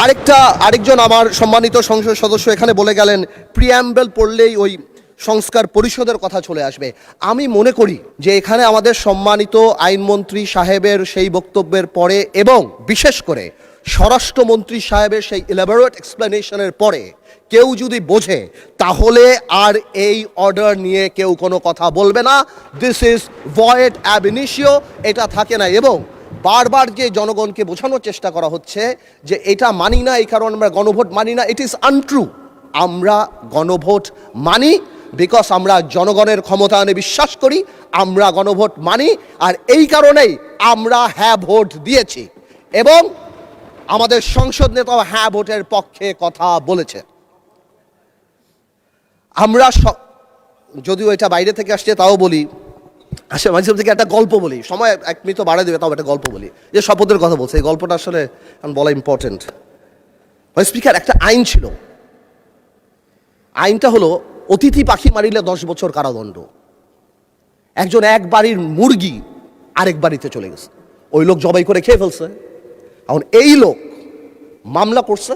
আরেকজন আমার সম্মানিত সংসদ সদস্য এখানে বলে গেলেন প্রিঅ্যাম্বল পড়লেই ওই সংস্কার পরিষদের কথা চলে আসবে। আমি মনে করি যে এখানে আমাদের সম্মানিত আইনমন্ত্রী সাহেবের সেই বক্তব্যের পরে এবং বিশেষ করে স্বরাষ্ট্রমন্ত্রী সাহেবের সেই ইলাবোরেট এক্সপ্লেনেশনের পরে কেউ যদি বোঝে তাহলে আর এই অর্ডার নিয়ে কেউ কোনো কথা বলবে না। This is void ab initio, এটা থাকে না। এবং বারবার যে জনগণকে বোঝানোর চেষ্টা করা হচ্ছে যে এটা মানি না, এই কারণে আমরা গণভোট মানি না, ইট ইজ আনট্রু। আমরা গণভোট মানি বিকজ আমরা জনগণের ক্ষমতায়নে বিশ্বাস করি, আমরা গণভোট মানি, আর এই কারণেই আমরা হ্যাঁ ভোট দিয়েছি এবং আমাদের সংসদ নেতাও হ্যাঁ ভোটের পক্ষে কথা বলেছে। আমরা যদিও এটা বাইরে থেকে আসছে তাও বলি, আসলে মাঝে থেকে একটা গল্প বলি, সময় 1 মিনিট বাড়ায় দেবে, তাও একটা গল্প বলি যে শপথের কথা বলছে। এই গল্পটা আসলে বলা ইম্পর্টেন্ট। স্পিকার, একটা আইন ছিল, আইনটা হলো অতিথি পাখি মারিলে 10 বছর কারাদণ্ড। একজন এক বাড়ির মুরগি আরেক বাড়িতে চলে গেছে, ওই লোক জবাই করে খেয়ে ফেলছে। এখন এই লোক মামলা করছে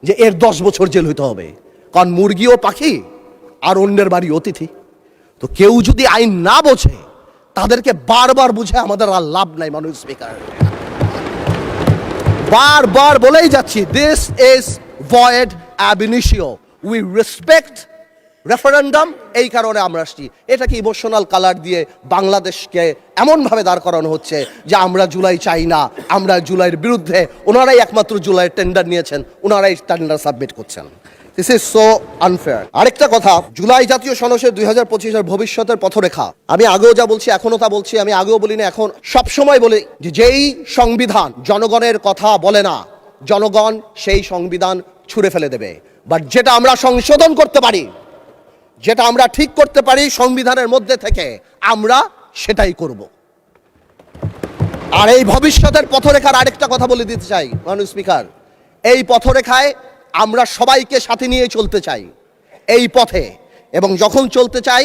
যে এর 10 বছর জেল হইতে হবে, কারণ মুরগিও পাখি আর অন্যের বাড়ি অতিথি। তো কেউ যদি আইন না বোঝে তাদেরকে বারবার বুঝে আমাদের আর লাভ নাই। মানুষ স্পিকার, বারবার বলেই যাচ্ছি, this is void ab initio. We respect referendum, এই কারণে আমরা আসছি। এটাকে ইমোশনাল কালার দিয়ে বাংলাদেশকে এমনভাবে দাঁড় করানো হচ্ছে যে আমরা জুলাই চাই না, আমরা জুলাইয়ের বিরুদ্ধে। ওনারাই একমাত্র জুলাইয়ের টেন্ডার নিয়েছেন, ওনারাই টেন্ডার সাবমিট করছেন। This is so unfair. আরেকটা কথা, জুলাই জাতীয় সনদের 2025-এর ভবিষ্যতের পথরেখা, আমি আগেও যা বলছি এখনও তা বলছি, আমি আগেও বলি না, এখন সবসময় বলি যে যেই সংবিধান জনগণের কথা বলে না, জনগণ সেই সংবিধান ছুঁড়ে ফেলে দেবে। বাট যেটা আমরা সংশোধন করতে পারি, যেটা আমরা ঠিক করতে পারি সংবিধানের মধ্যে থেকে, আমরা সেটাই করব। আর এই ভবিষ্যতের পথরেখার আরেকটা কথা বলে দিতে চাই মাননীয় স্পিকার, এই পথরেখায় আমরা সবাইকে সাথে নিয়ে চলতে চাই এই পথে, এবং যখন চলতে চাই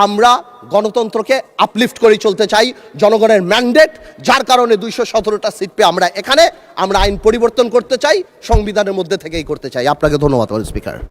আমরা গণতন্ত্রকে আপলিফট করে চলতে চাই। জনগণের ম্যান্ডেট, যার কারণে 217টা সিট পেয়ে আমরা এখানে, আমরা আইন পরিবর্তন করতে চাই, সংবিধানের মধ্যে থেকেই করতে চাই। আপনাকে ধন্যবাদ স্পিকার।